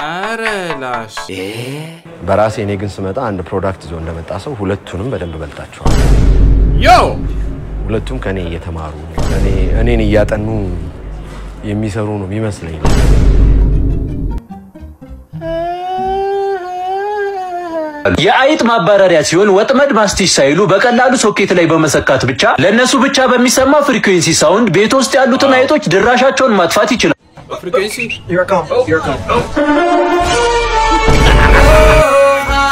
አረ ላሽ በራሴ እኔ ግን ስመጣ አንድ ፕሮዳክት ይዞ እንደመጣ ሰው ሁለቱንም በደንብ በልጣቸዋል ዮ ሁለቱም ከኔ እየተማሩ እኔን እያጠኑ የሚሰሩ ነው የሚመስለኝ የአይጥ ማባረሪያ ሲሆን ወጥመድ ማስቲሽ ሳይሉ በቀላሉ ሶኬት ላይ በመሰካት ብቻ ለነሱ ብቻ በሚሰማ ፍሪኩዌንሲ ሳውንድ ቤት ውስጥ ያሉትን አይጦች ድራሻቸውን ማጥፋት ይችላል ፍሪኩዌንሲ Here come.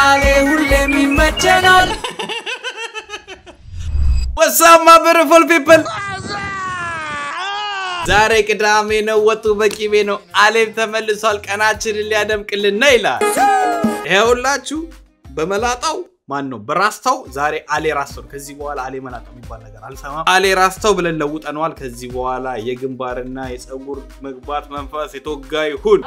አሌ ሁሌም ይመቸናል What's up my beautiful people ዛሬ ቅዳሜ ነው ወጡ በቂቤ ነው አሌም ተመልሷል ቀናችንን ሊያደምቅልን ነው ይላል ይኸውላችሁ በመላጣው ማን ነው በራስታው ዛሬ አሌ ራስታው ከዚህ በኋላ አሌ መላጣው የሚባል ነገር አልሰማም አሌ ራስታው ብለን ለውጠናል ከዚህ በኋላ የግንባርና የፀጉር መግባት መንፈስ የተወጋይ ሁን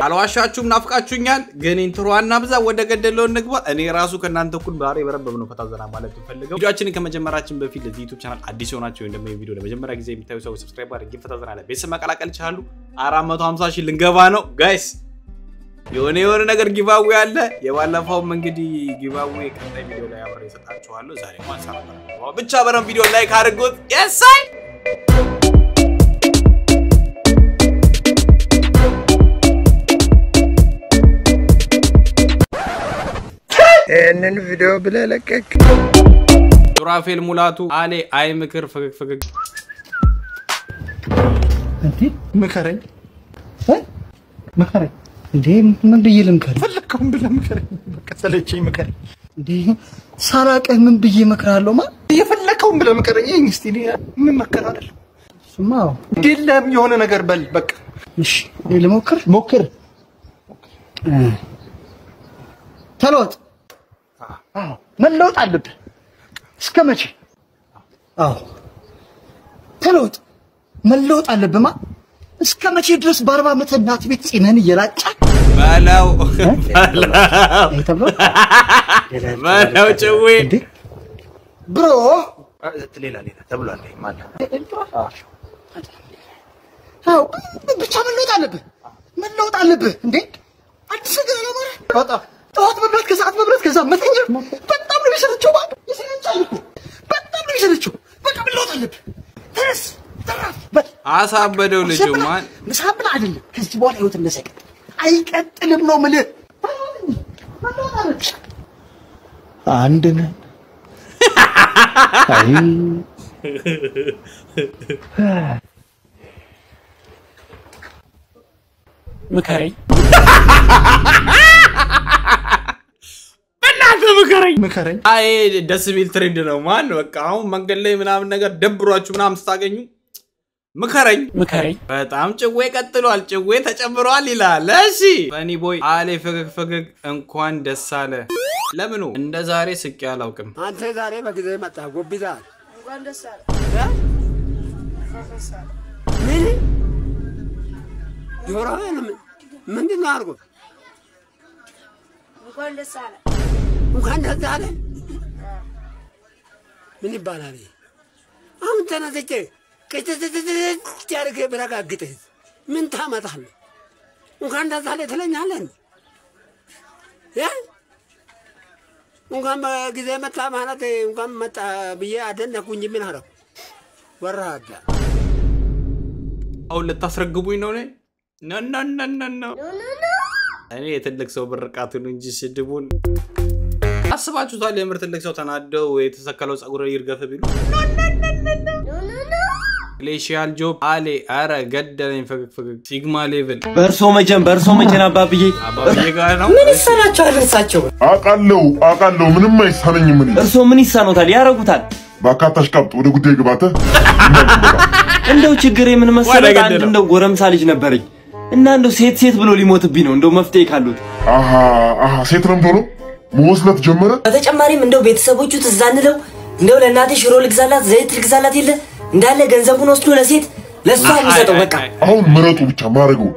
አልዋሻችሁም ናፍቃችሁኛል ግን ኢንትሮዋና ብዛ ወደ ገደለው እንግባ እኔ ራሱ ከናንተ ኩል ባሬ በረበብ ነው ፈታዘና ማለት ፈልገው ቪዲዮአችንን ከመጀመራችን በፊት ለዚህ ዩቲዩብ ቻናል አዲስ ሆናችሁ እንደም ቪዲዮ ለመጀመሪያ ጊዜ የምታዩ ሰው ሰብስክራይብ አድርጉ ፈታዘና ላይ ቤተሰብ መቀላቀል ይችላሉ 450 ሺህ ልንገባ ነው ጋይስ የሆነ ነገር ጊቫዌ አለ የባለፈው እንግዲህ ጊቫዌ ቀጣይ ቪዲዮ ላይ አብሬ እሰጣችኋለሁ ዛሬ ማን ሰራው ብቻ በረም ቪዲዮ ላይክ አድርጉት የሳይ እነን ቪዲዮ ብለለቀቅ ሱራፌል ሙላቱ አሌ አይ ምክር ፈገግ እንዴ መከረኝ እንዴ ምን ብዬ ልምከር ፈለከው ብለምከር በቃ ሰለቸኝ መከር እንዴ ሳራቀህ ምን ብዬ መከራለሁ ማ የፈለከው ብለምከረኝ እንግስቲ ምን መከራ አይደል ስማው ዲለም የሆነ ነገር በል በቃ እሺ ሞክር ተለወጥ መለወጥ አለብህ እስከመቼ ተለወጥ መለወጥ አለብህ ማ እስከመቼ ድረስ በ40 ዓመት እናት ቤት ጺነን እየላጫ ባላው ጭዌ ብሮ ሌላ ተብሏል ማለት አው ብቻ መለወጥ አለብህ እንዴ አዲስ ገና ማለት ጠዋት መብላት ከሰዓት መብላት ከዛ መተኛ በጣም ነው የሚሰለቸው ማለት ይሰለቻል በጣም ነው የሚሰለቸው በቃ መለወጥ አለብህ ተስ አሳበደው ልጅ ማን ምሳብን አይደለም ከዚህ በኋላ ህይወት እንደሰቀጥ አይቀጥልም ነው ማለት አንድ ነን አይ ምከረኝ ምከረኝ አይ ደስ ቢል ትሬንድ ነው ማን በቃ አሁን መንገድ ላይ ምናምን ነገር ደብሯችሁ ምናምን ስታገኙ ምከረኝ በጣም ጭዌ ቀጥሏል ጭዌ ተጨምሯል ይላል እሺ ፈኒ ቦይ አሌ ፈገግ እንኳን ደስ አለ ለምኑ እንደ ዛሬ ስቄ አላውቅም አንተ ዛሬ በጊዜ መጣ ጎብዛል እንኳን ደስ አለ ምን ጆሮህን ምንድን ነው አድርጎ እንኳን ደስ አለ ምን ይባላል አሁን ተነዘጨ ከትትትት ብረጋግጥህ ምን ታመጣለህ እንኳን ደስ አለ ትለኛለህ እንኳን በጊዜ መጣ ማለት እንኳን መጣ ብዬ አደነኩኝ ምን አረው ወራዳ አሁን ልታስረግቡኝ ነው ኖ እኔ የትልቅ ሰው ብርቃቱን እንጂ ስድቡን አስባችሁታል የምር ትልቅ ሰው ተናደው የተሰከለው ፀጉር ይርገፍ ቢሉ ግሌሺያል ጆብ አሌ አረ ገደለኝ ፈገግ ሲግማ ሌቭል በርሶ መጀን አባብዬ ጋር ነው ምን ይሰራቻል እርሳቸው አቃለው ምንም አይሳነኝ ምን እርሶ ምን ይሳኖታል ያረጉታል ባካታሽ ቀብጥ ወደ ጉዳይ ግባተ እንደው ችግሬ ምን መሰለህ አንድ እንደው ጎረምሳ ልጅ ነበርኝ እና እንደው ሴት ብሎ ሊሞትብኝ ነው እንደው መፍትሄ ካሉት አሃ ሴት ነው ብሎ መወስለት ጀመረ በተጨማሪም እንደው ቤተሰቦቹ ተዛንለው እንደው ለናቴ ሽሮ ልግዛላት ዘይት ልግዛላት ይለ እንዳለ ገንዘቡን ወስዶ ለሴት ለሷ የሚሰጠው በቃ አሁን ምረጡ ብቻ ማረገው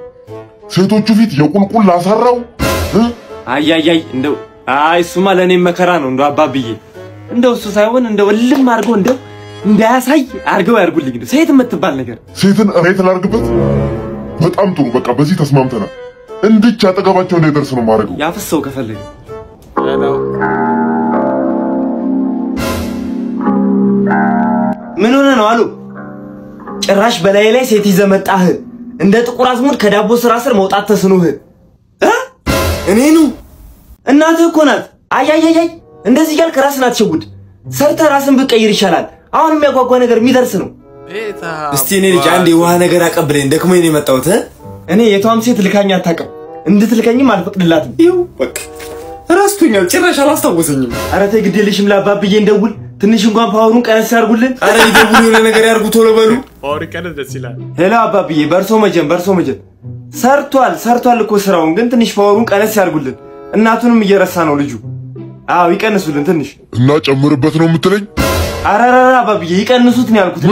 ሴቶቹ ፊት የቁልቁል አሳራው አያያይ እንደው እሱማ ለኔ መከራ ነው እንደው አባብዬ እንደው እሱ ሳይሆን እንደው እልም አርጎ እንደው እንዳያሳይ አርገው ያርጉልኝ እንደው ሴት የምትባል ነገር ሴትን ሬት ላርግበት በጣም ጥሩ በቃ በዚህ ተስማምተናል እንድቻ አጠገባቸው እንዳይደርስ ነው ማረገው ያፈሰው ከፈለገ ምን ሆነ ነው አሉ ጭራሽ በላይ ላይ ሴት ይዘህ መጣህ እንደ ጥቁር አዝሙድ ከዳቦ ስራ ስር መውጣት ተስኖህ እኔኑ እናትህ እኮ ናት አያያያይ እንደዚህ ያልክ ራስን አትሸውድ ሰርተህ ራስን ብትቀይር ይሻላል አሁን የሚያጓጓ ነገር የሚደርስ ነው እስቲ እኔ ልጅ አንዴ ውሃ ነገር አቀብለኝ ደክሞኝ ነው የመጣሁት እኔ የቷም ሴት ልካኛ አታውቅም እንድትልከኝም አልፈቅድላትም ይው በቃ ራስቶኛል ጭራሽ አላስታወሰኝም ኧረ ተይ ግድ የለሽም ለአባብዬ እንደውል ትንሽ እንኳን ፓወሩን ቀነስ ያርጉልን ኧረ ይደውሉ የሆነ ነገር ያርጉ ቶሎ በሉ ፓወር ቀነስ ደስ ይላል ሄሎ አባብዬ በርሶ መጀን ሰርቷል እኮ ስራውን ግን ትንሽ ፓወሩን ቀነስ ያርጉልን እናቱንም እየረሳ ነው ልጁ አዎ ይቀንሱልን ትንሽ እና ጨምርበት ነው የምትለኝ አራራራ አባብዬ ይቀንሱት ነው ያልኩት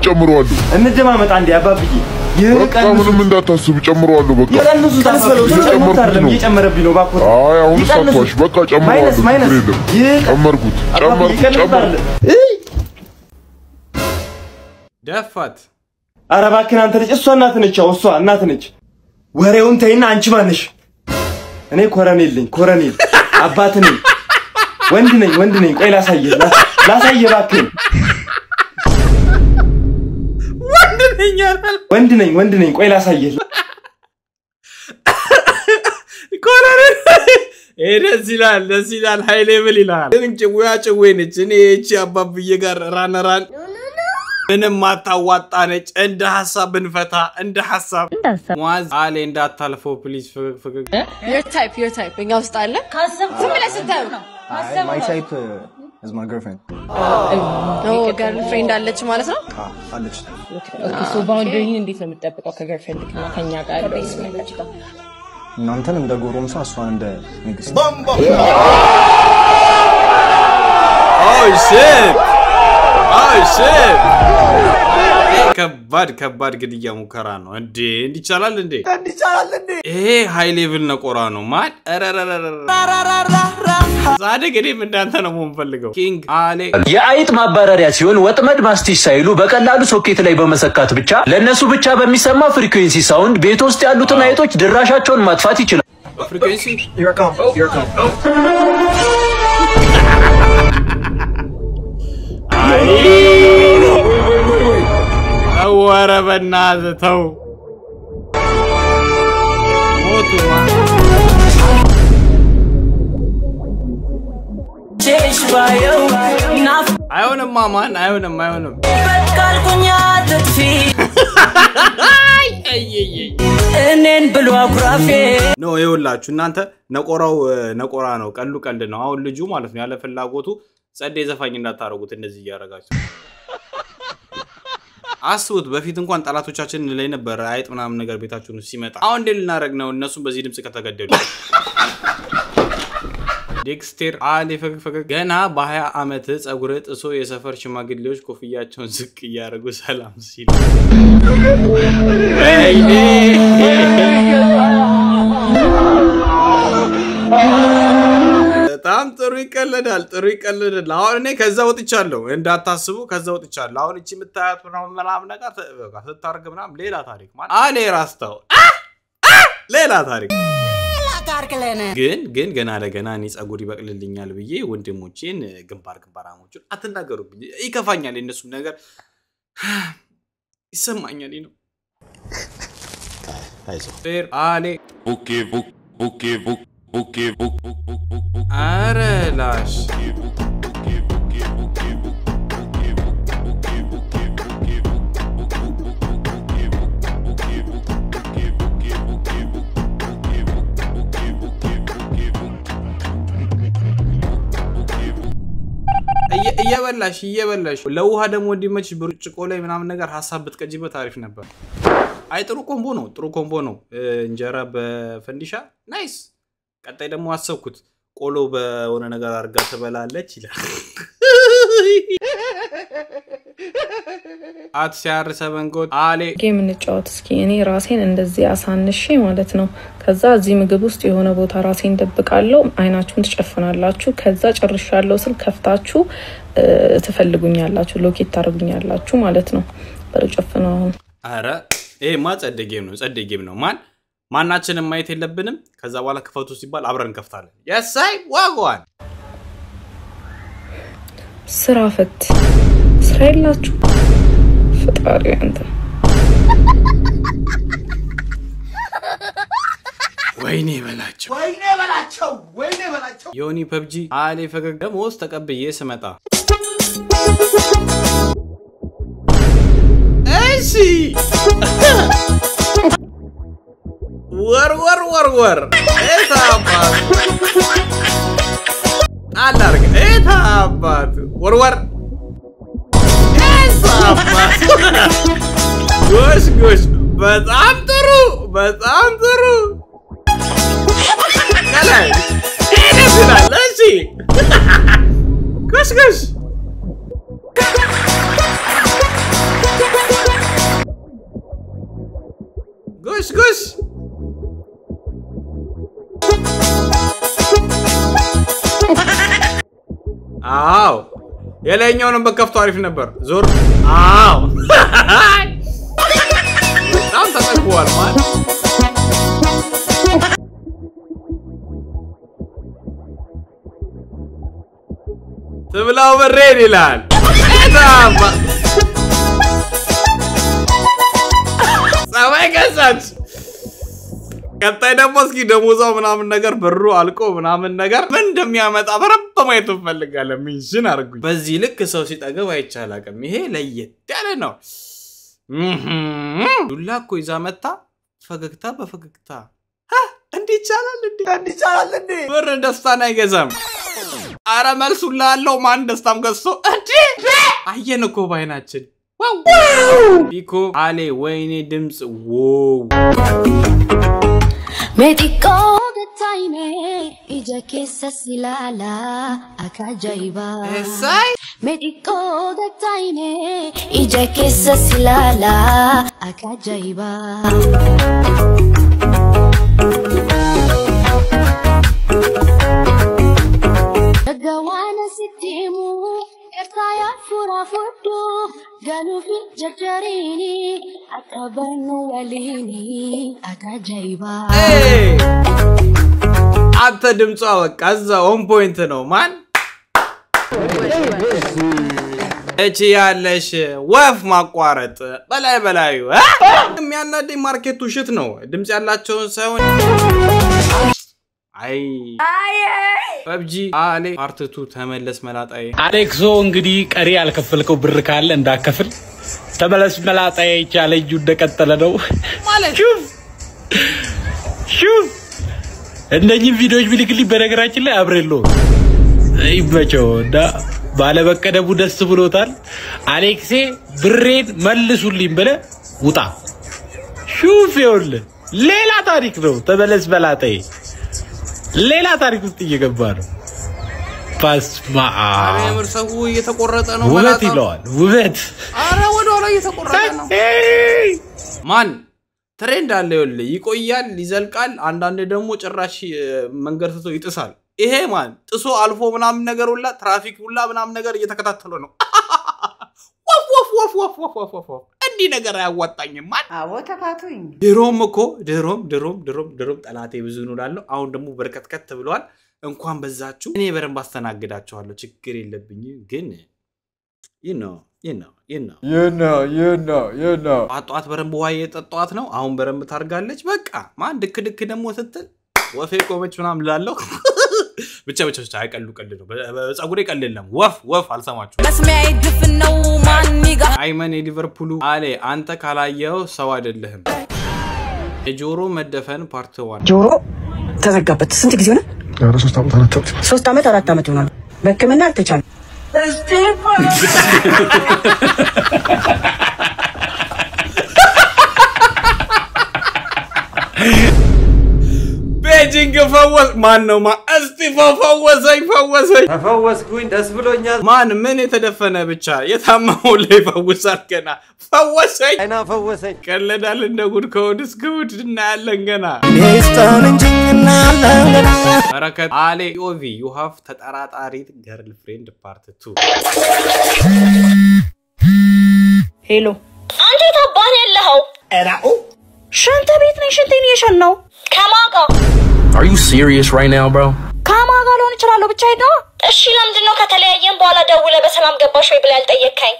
ጨምረዋለሁ እንደማመጣ እንዴ አባብዬ ምንም እንዳታስብ ጨምረዋለሁ በቃ ይቀንሱት አባብዬ እየጨመረብኝ ነው ባኮ አይ አሁን ሳትዋሽ በቃ ጨምረዋለሁ ጨመርኩት ደፋት ኧረ እባክህ አንተ ልጅ እሷ እናት ነች ወሬውን ተይና አንቺ ማነሽ እኔ ኮረኔል አባት ነኝ ወንድ ነኝ ቆይ ላሳየህ እባክህ ወንድ ነኝ ቆይ ላሳየህ ኮረኔል ደስ ይላል ሃይ ሌቭል ይላል ጭዌ ነች እኔ እቺ አባብዬ ጋር ራነራን ምንም ማታዋጣ ነች እንደ ሐሳብ ብንፈታ እንደ ሐሳብ ሙአዝ አለ እንዳታልፈው ፕሊዝ ፍቅር your type እኛ ውስጥ አለ ካሰብ ዝም ብለህ ስታዩ my type is my girlfriend girlfriend አለች ማለት ነው አለች ኦኬ ሶ ባውንደሪን እንዴት ነው የምትጠብቀው ከገርልፍሬንድ እና ከኛ ጋር ቤስመንት እናንተን እንደ ጎረምሳ እሷን እንደ ንግስት oh shit ከባድ ግድያ ሙከራ ነው እንዴ እንዲቻላል እንዴ ይሄ ሃይ ሌቭል ነቆራ ነው ማን ዛሬ ገዴም እንዳንተ ነው የምንፈልገው ኪንግ አሌ የአይጥ ማባረሪያ ሲሆን ወጥመድ ማስቲሽ ሳይሉ በቀላሉ ሶኬት ላይ በመሰካት ብቻ ለነሱ ብቻ በሚሰማ ፍሪኩዌንሲ ሳውንድ ቤት ውስጥ ያሉትን አይጦች ድራሻቸውን ማጥፋት ይችላል ፍሪኩዌንሲ here come ወረ በእናትህ ተው ሞቱማ አይሆንም ማማን አይሆንም እኔን ብሎ አኩራፌ ነው ይኸውላችሁ እናንተ ነቆራ ነው ቀልድ ነው አሁን ልጁ ማለት ነው ያለ ፍላጎቱ ጸዴ ዘፋኝ እንዳታረጉት እንደዚህ ያረጋችሁ አስቡት በፊት እንኳን ጣላቶቻችን ላይ ነበር አይጥ ምናምን ነገር ቤታችሁን ሲመጣ አሁን እንዴ ልናረግ ነው እነሱም በዚህ ድምጽ ከተገደሉ ዴክስተር አለ ፈገግ ገና በ20 አመት ጸጉር ጥሶ የሰፈር ሽማግሌዎች ኮፍያቸውን ዝቅ ያረጉ ሰላም ሲል በጣም ጥሩ ይቀለዳል አሁን እኔ ከዛ ወጥቻለሁ እንዳታስቡ ከዛ ወጥቻለሁ አሁን እቺ ምታያቱ ምናምን ነገር ስታርግ ምናምን ሌላ ታሪክ ማለት አለ ራስታው ሌላ ታሪክ ግን ገና ለገና እኔ ጸጉር ይበቅልልኛል ብዬ ወንድሞቼን ግንባራሞቹን አትናገሩብኝ ይከፋኛል እነሱም ነገር ይሰማኛል ነው አይዞህ ፌር አለ ኦኬ አረ ላሽ እየበላሽ ለውሃ ደግሞ እንዲመች ብርጭቆ ላይ ምናምን ነገር ሐሳብ ብትቀጂበት አሪፍ ነበር አይ ጥሩ ኮምቦ ነው እንጀራ በፈንዲሻ ናይስ ቀጣይ ደግሞ አሰብኩት ቆሎ በሆነ ነገር አርጋ ተበላለች ይላል አትሲያር ሰበንጎት አሌ ጌም እንጫወት እስኪ እኔ ራሴን እንደዚህ አሳንሼ ማለት ነው ከዛ እዚህ ምግብ ውስጥ የሆነ ቦታ ራሴን ደብቃለሁ አይናችሁን ትጨፍናላችሁ ከዛ ጨርሻለሁ ስል ከፍታችሁ ትፈልጉኛላችሁ ሎኬት ታርጉኛላችሁ ማለት ነው በርጨፍነው አሁን አረ ማ ጸደ ጌም ነው ማን ማናችንም ማየት የለብንም ከዛ በኋላ ክፈቱ ሲባል አብረን እንከፍታለን የሳይ ዋጓን ስራ ፈት ስራ የላችሁ ፈጣሪ አንተ ወይኔ በላቸው ዮኒ ፐብጂ አሌ ፈገግ ደሞስ ተቀብዬ ስመጣ እሺ ወር ኤታባት አላርግ ኤታባት ወር ኤታባት ጎሽ በጣም ጥሩ ከላይ ይደስላል እሺ ጎሽ አው የላይኛውንም በከፍቶ አሪፍ ነበር ዞር አው በጣም ተጠቅሟል ማለት ትብላው በሬድ ይላል እታባ ሰማይ ገዛች ቀጣይ ደግሞ እስኪ ደሞዛው ምናምን ነገር ብሩ አልቆ ምናምን ነገር ምን እንደሚያመጣ በረብ ማየት ፈልጋለሁ ሚንሽን አርጉኝ በዚህ ልክ ሰው ሲጠገብ አይቻላቀም ይሄ ለየት ያለ ነው ዱላ እኮ ይዛ መጣ ፈገግታ በፈገግታ እንዴ ይቻላል እንዴ ብር ደስታን አይገዛም አረ መልሱላ አለው ማን ደስታም ገዝቶ እንዴ አየን እኮ ባይናችን ዋው ቢኮ አሌ ወይኔ ድምጽ ዋው Medico the time ija kessa silala akajaiba sai Medico the time ija kessa silala akajaiba Gawana sitimu ertaya furafudu galufi jajarini akabanu walini akajaiba አንተ ድምጿ በቃ እዛ ኦን ፖይንት ነው ማን እቺ ያለሽ ወፍ ማቋረጥ በላዩ የሚያናደኝ ማርኬቱ ሽት ነው ድምጽ ያላቸውን ሳይሆን አይ ፐብጂ አሌ ፓርት 2 ተመለስ መላጣዬ አሌክሶ እንግዲህ ቀሪ ያልከፈልከው ብር ካለ እንዳከፍል ተመለስ መላጣዬ ቻሌንጁ እንደቀጠለ ነው ማለት ሹፍ እንደኚህ ቪዲዮዎች ቢልክልኝ በነገራችን ላይ አብሬሎ ይመቸውና ባለበቀደቡ ደስ ብሎታል አሌክሴ ብሬን መልሱልኝ በለ ውጣ ሹፍ ይኸውልህ ሌላ ታሪክ ነው ተመለስ መላጣዬ ሌላ ታሪክ ውስጥ እየገባ ነው ፓስማ አሬ ምርሰው እየተቆረጠ ነው ውበት ይለዋል ውበት አረ ወደ ኋላ እየተቆረጠ ነው ማን ትሬንድ አለ ይኸውልህ ይቆያል ይዘልቃል አንዳንዴ ደግሞ ጭራሽ መንገድ ትቶ ይጥሳል ይሄ ማን ጥሶ አልፎ ምናምን ነገር ሁላ ትራፊክ ሁላ ምናምን ነገር እየተከታተለው ነው ወፍ እንዲ ነገር አያዋጣኝም ማን አዎ ተፋቱኝ ድሮም እኮ ድሮም ጠላቴ ብዙ ነው ላለው አሁን ደግሞ በርከትከት ብለዋል እንኳን በዛችሁ እኔ በረም ባስተናግዳቸዋለሁ ችግር የለብኝ ግን you know አጣጣት በረም በዋይ የጠጣዋት ነው አሁን በረም ታርጋለች በቃ ማን ድክ ደግሞ ስትል ወፌ ቆመች ምናምን ላለው ብቻ አይቀሉ ቀልድ ነው በፀጉሬ ቀልልለም ወፍ አልሰማችሁ መስሚያ ይድፍ ነው ማንኒጋ አይመን የሊቨርፑሉ አሌ አንተ ካላየው ሰው አይደለህም የጆሮ መደፈን ፓርት 1 ጆሮ ተዘጋበት ስንት ጊዜ ሆነ 3 ዓመት 4 ዓመት ይሆናል በህክምና አልተቻለም ቤጂንግ ፈወስ ማን ነው ፈወሰኝ ተፈወስኩኝ ደስ ብሎኛል ማን ምን የተደፈነ ብቻ የታመመው ላይ ፈውሳል ገና ፈወሰኝ አይና ፈወሰኝ ቀለዳል እንደ ጉድ ከወድ እስከ ጉድ እናያለን ገና በረከት አሌ ኦቪ you have ተጠራጣሪ ገርልፍሬንድ ፓርት 2 ሄሎ አንተ ተባን ያለኸው እራኡ ሻንተ ቤት ነኝ ሽንቴን እየሸናው ከማጋ Are you serious right now, bro? ከማጋ ልሆን እችላለሁ ብቻ ሄዶ እሺ ለምንድነው ከተለያየን በኋላ ደውለ በሰላም ገባሽ ወይ ብላ ያልጠየቀኝ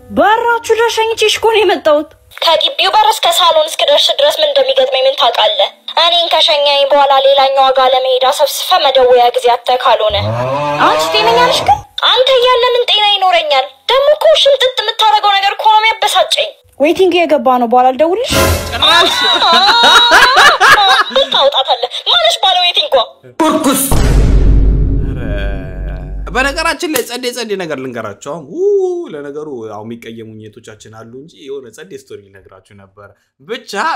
በራቹ ደረሰኝሽ እኮ ነው የመጣሁት ከግቢው በር እስከ ሳሎን እስከደርስ ድረስ ምን እንደሚገጥመኝ ምን ታውቃለህ እኔን ከሸኛኝ በኋላ ሌላኛው ጋር ለመሄድ አሰብስፈ መደወያ ጊዜ አተካልሆነ አንቺ ጤነኛ ነሽ ግን አንተ ያለ ምን ጤና ይኖረኛል ደሞ እኮ ሽምጥጥ የምታረገው ነገር እኮ ነው የሚያበሳጨኝ ዌቲንግ የገባ ነው በኋላ አልደውልሽ ጭራሽ ታውጣታለህ ማለሽ ባለ ዌቲንግ ኩርኩስ በነገራችን ላይ ጸዴ ነገር ልንገራቸው ለነገሩ አው የሚቀየሙኝ የቶቻችን አሉ እንጂ የሆነ ጸዴ ስቶሪ ልነግራችሁ ነበር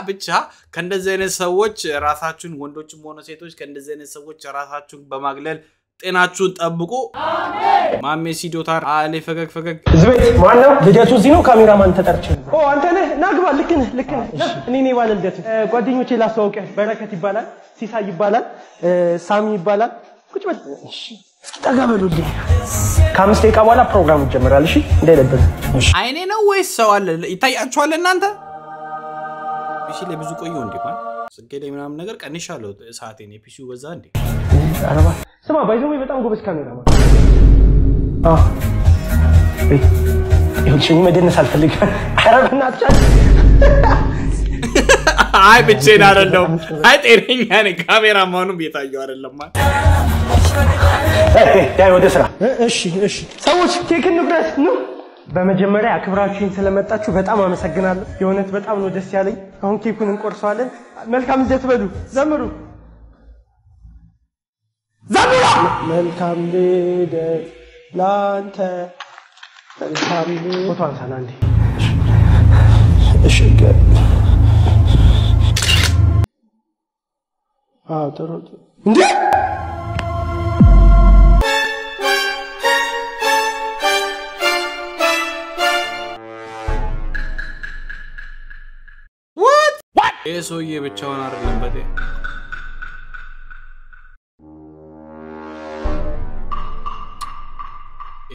ብቻ ከእንደዚህ አይነት ሰዎች ራሳችሁን ወንዶችም ሆነ ሴቶች ከእንደዚህ አይነት ሰዎች ራሳችሁን በማግለል ጤናችሁን ጠብቁ ማሜ ሲዶታር አለ ፈገግ ዝቤት ማን ነው ልደቱ እዚህ ነው ካሜራማን ተጠርቼ አንተ ነህ ናግባ ልክ ነህ እኔ ነኝ ባለ ልደቱ ጓደኞቼ ላስተዋውቅ በረከት ይባላል ሲሳይ ይባላል ሳሚ ይባላል ቁጭ በል እሺ ተጋበሉልኝ ከአምስት ደቂቃ በኋላ ፕሮግራሙ ይጀምራል እሺ እንዳይለበስ አይኔ ነው ወይስ ሰው አለ ይታያችኋል እናንተ ፒሲ ላይ ብዙ ቆየው እንዴ ማን ስልኬ ላይ ምናምን ነገር ቀንሻለሁ ሰዓቴን የፒሲው በዛ እንዴ አረባ ስማ ባይዘው በጣም ጎበዝ ካሜራማን ይሁን መደነስ አልፈልግም አረብና አትቻል አይ ብቻዬን አይደለም አይ ጤነኛ ነኝ ካሜራማኑ ቤታየው አይደለም ማለት ዳይ ወደ ስራ እሺ ሰዎች ኬክ እንቁረስ ነው በመጀመሪያ አክብራችሁኝ ስለመጣችሁ በጣም አመሰግናለሁ የሆነት በጣም ነው ደስ ያለኝ አሁን ኬኩን እንቆርሰዋለን መልካም ልደት በሉ ዘምሩ መልካም ልደት ላንተ መልካም ልደት ፎቶ አንሳና እንዴ እሺ ጥሩ እንዴ ሰውዬ ብቻውን አይደለም በቴ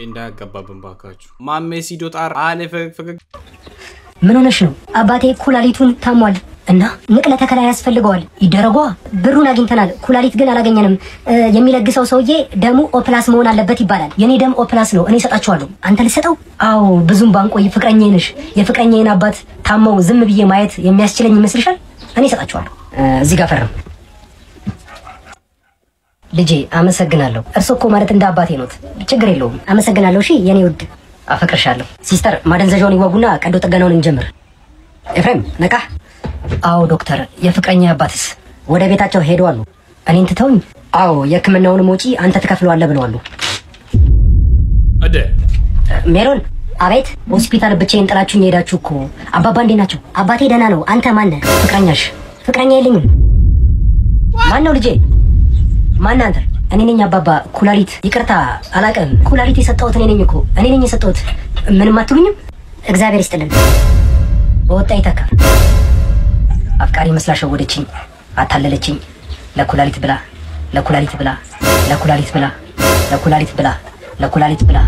እንዳያገባብን ባካችሁ ማሜ ሲዶታር አለ ፈገግ ምን ሆነሽ ነው አባቴ ኩላሊቱን ታሟል እና ንቅለ ተከላ ያስፈልገዋል ይደረጓ ብሩን አግኝተናል ኩላሊት ግን አላገኘንም የሚለግሰው ሰውዬ ደሙ ኦፕላስ መሆን አለበት ይባላል የኔ ደም ኦፕላስ ነው እኔ ሰጣቸዋለሁ አንተ ልሰጠው አዎ ብዙም ባንቆይ ፍቅረኛዬ ነሽ የፍቅረኛዬን አባት ታመው ዝም ብዬ ማየት የሚያስችለኝ ይመስልሻል እኔ ሰጣቸዋለሁ እዚህ ጋር ፈርም ልጄ አመሰግናለሁ እርሶኮ ማለት እንደ አባቴ ኖት ችግር የለውም አመሰግናለሁ እሺ የኔ ውድ አፈቅርሻለሁ ሲስተር ማደንዘዣውን ይወጉና ቀዶ ጥገናውን እንጀምር ኤፍሬም ነቃ አዎ ዶክተር የፍቅረኛ አባትስ ወደ ቤታቸው ሄደዋል እኔን ትተውኝ አዎ የህክምናውን ወጪ አንተ ትከፍለዋለህ ብለዋል አደ ሜሮን አቤት ሆስፒታል ብቻዬን ጥላችሁኝ ሄዳችሁ እኮ አባባ እንዴ ናቸው አባቴ ደህና ነው አንተ ማን ነህ ፍቅረኛ የለኝም ማን ነው ልጄ ማን አንተ እኔ ነኝ አባባ ኩላሊት ይቅርታ አላቀም ኩላሊት የሰጠሁት እኔ ነኝ እኮ እኔ ነኝ የሰጠሁት ምንም አትሉኝም እግዚአብሔር ይስጥልን ወጣ ይተካ አፍቃሪ መስላሽ ወደችኝ አታለለችኝ ለኩላሊት ብላ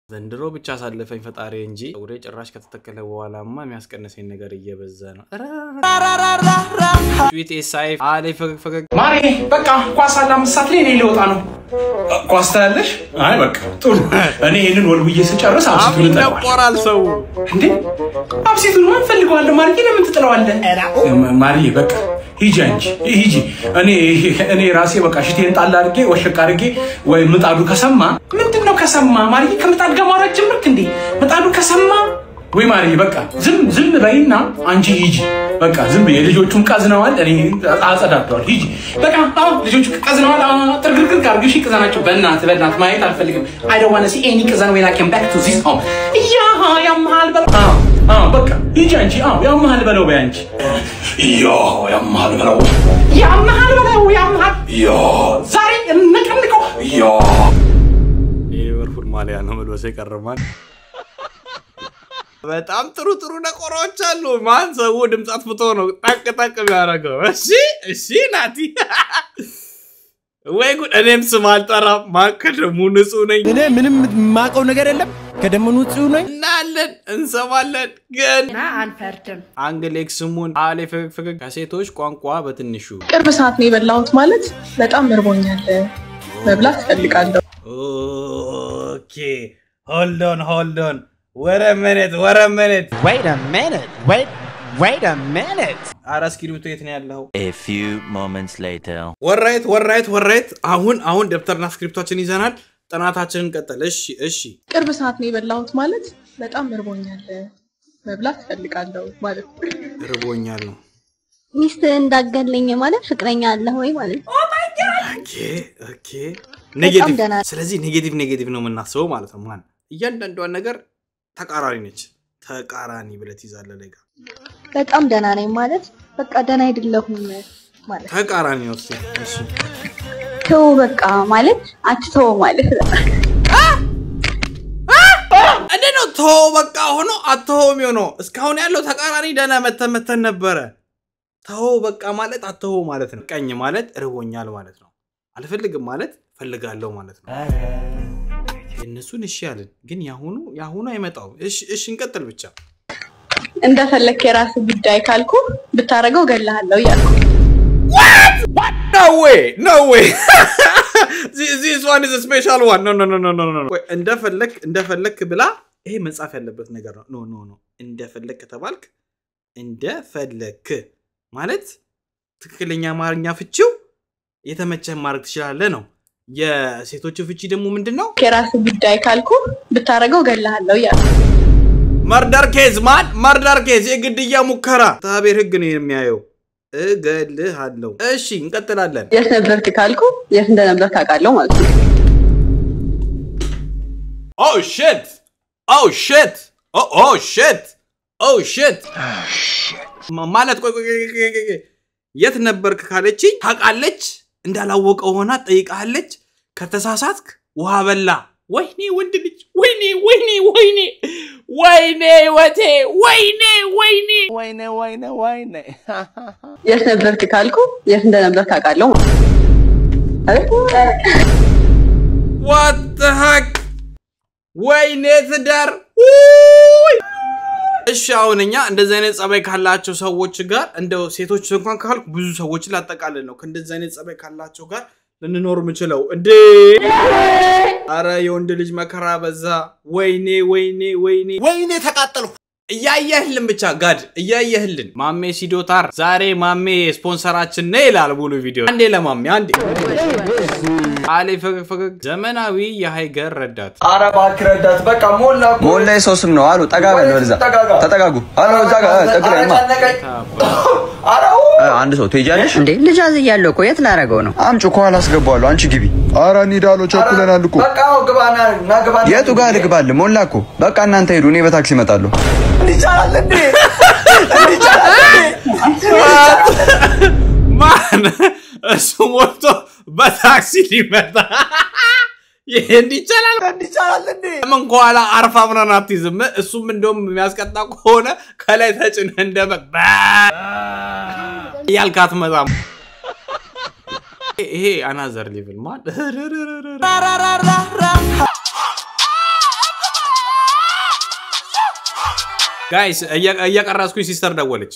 ዘንድሮ ብቻ ሳለፈኝ ፈጣሪ እንጂ ወሬ ጭራሽ ከተተከለ በኋላማ የሚያስቀነሰኝ ነገር እየበዛ ነው ስዊት ኤሳይፍ አለ ፈገግ ማሪ በቃ ኳስ አላ መስራት ላይ እኔ ልወጣ ነው ኳስ ታያለሽ አይ በቃ ጥሩ እኔ ይሄንን ወልውዬ ስጨርስ አብሲቱን ይቆራል ሰው እንዴ አብሲቱን ማን ፈልገዋለሁ ማሪ ለምን ትጥለዋለህ ማሪ በቃ ሂጂ እኔ ራሴ በቃ ሽቴን ጣል አድርጌ ወሸቅ አድርጌ ወይ ምጣዱ ከሰማ ምንድነው ከሰማ ማሪ ከምጣድ ጋር ማውራት ጀመርክ እንዴ ምጣዱ ከሰማ ወይ ማሪ በቃ ዝም በይና አንቺ ሂጂ በቃ ዝም የልጆቹን ቀዝነዋል እኔ አጸዳዳዋል ሂጂ በቃ ልጆቹ ቀዝነዋል ጥርግርግር ጋርግሽ ቀዘናቸው በእናት ማየት አልፈልግም I don't want to see any ቀዘን when I come back to this home ያማል በቃ ሂጂ አንቺ ያማል በለው በያንቺ ያማል በለው ዛሬ እንቀንቀው ሊቨርፑል ማሊያ ነው መልበስ ይቀርማል በጣም ጥሩ ነቆሮች አሉ ማን ሰው ድምጽ አጥፍቶ ነው ጠቅ የሚያረገው እሺ ናቲ ወይ ጉድ እኔም ስም አልጠራም ማከደሙ ንጹህ ነኝ እኔ ምንም ማቀው ነገር የለም ከደም ንጹህ ነኝ እናለን እንሰማለን ግን አንፈርድም። አንግሌክ ስሙን አሌ ፈገግ ከሴቶች ቋንቋ በትንሹ ቅርብ ሰዓት ነው የበላሁት ማለት በጣም እርቦኛል መብላት ፈልጋለሁ። ኦኬ hold on wait a minute አራ እስክሪብቶ የት ነው ያለው? A few moments later ወራይት አሁን ደብተርና እስክሪብቶችን ይዘናል ጥናታችንን ቀጠል። እሺ ቅርብ ሰዓት ነው የበላሁት ማለት በጣም እርቦኛል መብላት ፈልጋለሁ ማለት እርቦኛል ነው። ሚስት እንዳገለኝ ማለት ፍቅረኛ አለ ወይ ማለት ኦኬ ኔጌቲቭ ስለዚህ ኔጌቲቭ ነው የምናስበው ማለት ነው። ማን እያንዳንዷን ነገር ተቃራኒ ነች። ተቃራኒ ብለት ይዛለ ለጋ በጣም ደህና ነኝ ማለት በቃ ደህና አይደለሁም ማለት ተቃራኒ ነው። እሺ ተው በቃ ማለት አትተው ማለት እንዴ ነው ተው በቃ ሆኖ አትተው የሚሆነው? እስካሁን ያለው ተቃራኒ ደህና መተን ነበረ። ተው በቃ ማለት አትተው ማለት ነው። ቀኝ ማለት እርቦኛል ማለት ነው። አልፈልግም ማለት ፈልጋለሁ ማለት ነው። እነሱን እሺ ያለን ግን ያሁኑ አይመጣው። እሺ እንቀጥል ብቻ እንደፈለክ የራስ ጉዳይ ካልኩ ብታረገው ገለሃለሁ ያልኩ What? No way. This one is a special one. No. Wait, እንደፈለክ ብላ ይሄ መጻፍ ያለበት ነገር ነው። No. እንደፈለክ ተባልክ እንደፈለክ ማለት ትክክለኛ አማርኛ ፍቺው የተመቸህ ማድረግ ትችላለህ ነው። የሴቶቹ ፍቺ ደግሞ ምንድነው? የራስ ጉዳይ ካልኩ ብታረገው ገለሃለሁ ያልኩ መርደር ኬዝ የግድያ ሙከራ ታቤር ህግ ነው የሚያየው። እገልሃለሁ። እሺ እንቀጥላለን። የት ነበርክ ካልኩ የት እንደነበርክ አውቃለሁ ማለት ነው። Oh shit ማለት ቆይ የት ነበርክ ካለችኝ ታውቃለች እንዳላወቀው ሆና ጠይቃለች። ከተሳሳትክ ውሃ በላ ወይኔ ወንድ ልጅ ወይኔ ወቴ ወይኔ የት ነበርክ ካልኩ የት እንደነበርክ አውቃለሁ። What the heck ወይኔ ትዳር እሺ አሁንኛ እንደዚህ አይነት ጸባይ ካላቸው ሰዎች ጋር እንደው ሴቶች እንኳን ካልኩ ብዙ ሰዎች ላጠቃልል ነው ከእንደዚህ አይነት ጸባይ ካላቸው ጋር ልንኖር ምንችለው እንዴ አረ የወንድ ልጅ መከራ በዛ ወይኔ ተቃጠልኩ እያየህልን ብቻ ጋድ እያየህልን ማሜ ሲዶታር ዛሬ ማሜ ስፖንሰራችን ነው ይላል ሙሉ ቪዲዮ አንዴ ለማሜ አንዴ አለ ፈገግ ዘመናዊ የሃይገር ረዳት አረባክ ረዳት በቃ ሞላ የሰው ስም ነው አሉ ጠጋ በል ወደዛ ተጠጋጉ አሉ እዛ ጋር ጠግረማ አራው አንድ ሰው ትሄጃለሽ እንዴ ልጅ አዝያለሁ እኮ የት ላረገው ነው አምጪ እኮ አላስገባዋለሁ አንቺ ግቢ ኧረ እንሂዳሎ ቸኩለናል እኮ በቃ ግባና የቱ ጋር ልግባል ሞላ እኮ በቃ እናንተ ሄዱ እኔ በታክሲ እመጣለሁ እንዲቻላል እንዴ ማን እሱ ሞቶ በታክሲ ሊመጣ እንዲቻላል እንዴ ምን ኋላ አርፋ ምናምን አትይዝም እሱም እንደውም የሚያስቀጣ ከሆነ ከላይ ተጭነ እንደመጣ ያልካት መጣም ይሄ አናዘር ሌቭል ማን ጋይስ እየቀራስኩኝ ሲስተር ደወለች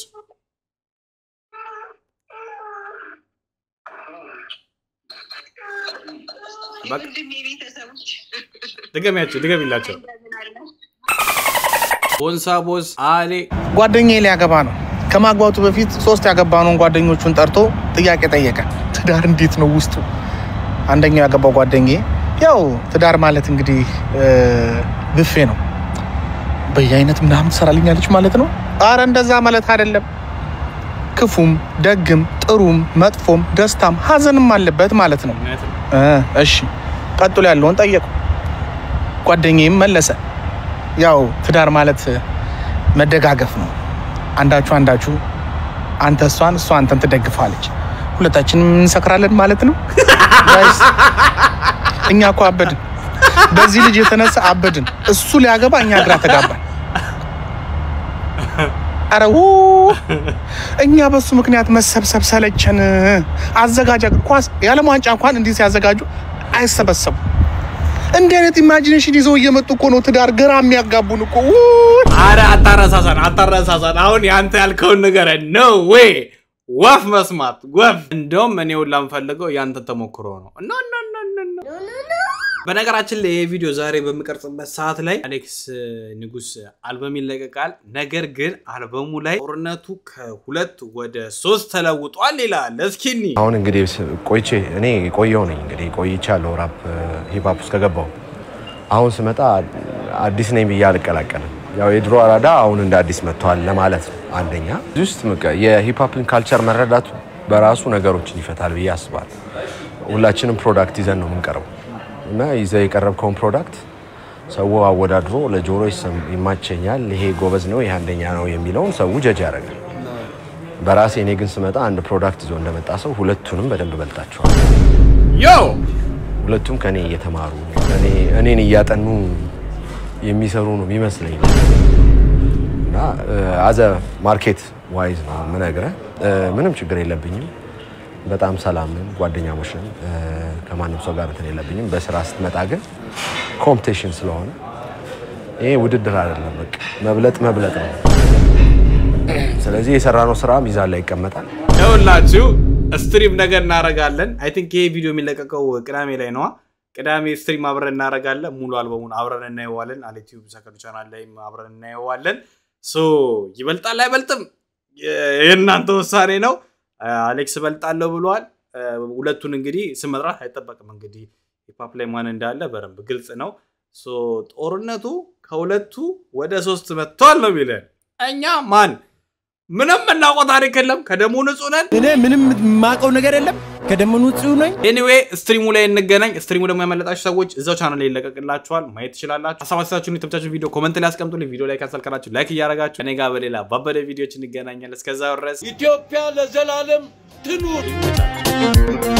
ድገሚላቸው ቦንሳቦስ አሌ ጓደኛዬ ሊያገባ ነው ከማግባቱ በፊት 3 ያገባነውን ጓደኞቹን ጠርቶ ጥያቄ ጠየቀ ትዳር እንዴት ነው ውስጡ አንደኛው ያገባው ጓደኛዬ ያው ትዳር ማለት እንግዲህ ብፌ ነው በየአይነት ምናምን ትሰራልኛለች ማለት ነው አረ እንደዛ ማለት አይደለም ክፉም ደግም ጥሩም መጥፎም ደስታም ሀዘንም አለበት ማለት ነው እሺ ቀጥሎ ያለውን ጠየቁ ጓደኛዬም መለሰ ያው ትዳር ማለት መደጋገፍ ነው አንዳቹ አንተ እሷን እሷ አንተን ትደግፋለች ሁለታችንም እንሰክራለን ማለት ነው ጋይስ እኛ እኮ አበድን በዚህ ልጅ የተነሳ አበድን እሱ ሊያገባ እኛ ግራ ተጋባን አረው እኛ በሱ ምክንያት መሰብሰብ ሰለቸን አዘጋጅ ኳስ ያለ ዋንጫ እንኳን እንዲህ ሲያዘጋጁ አይሰበሰቡ እንዲህ አይነት ኢማጂኔሽን ይዘው እየመጡ እኮ ነው ትዳር ግራ የሚያጋቡን እኮ። አረ አታረሳሳን። አሁን ያንተ ያልከውን ነገር ነው ወይ ወፍ መስማት ወፍ። እንደውም እኔ ሁላ የምፈልገው ያንተ ተሞክሮ ነው። በነገራችን ላይ የቪዲዮ ዛሬ በሚቀርጽበት ሰዓት ላይ አሌክስ ንጉስ አልበም ይለቀቃል። ነገር ግን አልበሙ ላይ ጦርነቱ ከ2 ወደ 3 ተለውጧል ይላል። እስኪኒ አሁን እንግዲህ እኔ ቆየው ነኝ እንግዲህ ቆይቻለሁ ራፕ ሂፕ ሆፕ ውስጥ ከገባው። አሁን ስመጣ አዲስ ነኝ ብዬ አልቀላቀልም። ያው የድሮ አራዳ አሁን እንደ አዲስ መጥቷል ለማለት ነው። አንደኛ ጁስት የሂፕ ሆፕን ካልቸር መረዳቱ በራሱ ነገሮችን ይፈታል ብዬ አስባለሁ። ሁላችንም ፕሮዳክት ይዘን ነው የምንቀርበው እና ይዘህ የቀረብከውን ፕሮዳክት ሰው አወዳድሮ ለጆሮ ይማቸኛል፣ ይሄ ጎበዝ ነው፣ ይሄ አንደኛ ነው የሚለውን ሰው ጀጅ ያደርጋል። በራሴ እኔ ግን ስመጣ አንድ ፕሮዳክት ይዞ እንደመጣ ሰው ሁለቱንም በደንብ በልጣቸዋል። ሁለቱም ከኔ እየተማሩ እኔን እያጠኑ የሚሰሩ ነው የሚመስለኝ እና አዘ ማርኬት ዋይዝ ነው የምነግርህ። ምንም ችግር የለብኝም። በጣም ሰላም ነን፣ ጓደኛሞች ነን። ከማንም ሰው ጋር እንትን የለብኝም። በስራ ስትመጣ ግን ኮምፒቲሽን ስለሆነ ይሄ ውድድር አይደለም፣ በቃ መብለጥ ነው። ስለዚህ የሰራነው ስራ ሚዛን ላይ ይቀመጣል። ይኸውላችሁ ስትሪም ነገር እናረጋለን። አይ ቲንክ ይሄ ቪዲዮ የሚለቀቀው ቅዳሜ ላይ ነው። ቅዳሜ ስትሪም አብረን እናረጋለን። ሙሉ አልበሙን አብረን እናየዋለን። አለ ዩቲዩብ ሰከንድ ቻናል ላይ አብረን እናየዋለን። ይበልጣል አይበልጥም የእናንተ ውሳኔ ነው። አሌክስ በልጣለሁ ብሏል። ሁለቱን እንግዲህ ስመጥራት አይጠበቅም። እንግዲህ ሂፕ ላይ ማን እንዳለ በረንብ ግልጽ ነው። ጦርነቱ ከ2 ወደ 3 መጥቷል ነው የሚለን። እኛ ምንም እናውቀው ታሪክ የለም። ከደሙ ንጹህ ነን። እኔ ምንም ማውቀው ነገር የለም። ከደሙ ንጹህ ነኝ። ኤኒዌይ ስትሪሙ ላይ እንገናኝ። ስትሪሙ ደግሞ ያመለጣችሁ ሰዎች እዛው ቻናል ላይ ይለቀቅላችኋል፣ ማየት ትችላላችሁ። ሀሳባችሁን የተመቻችሁ ቪዲዮ ኮሜንት ላይ አስቀምጡልኝ። ቪዲዮ ላይ ካሰልከናችሁ ላይክ እያደረጋችሁ እኔ ጋር በሌላ ባበደ ቪዲዮዎች እንገናኛለን። እስከዛው ድረስ ኢትዮጵያ ለዘላለም ትኑር።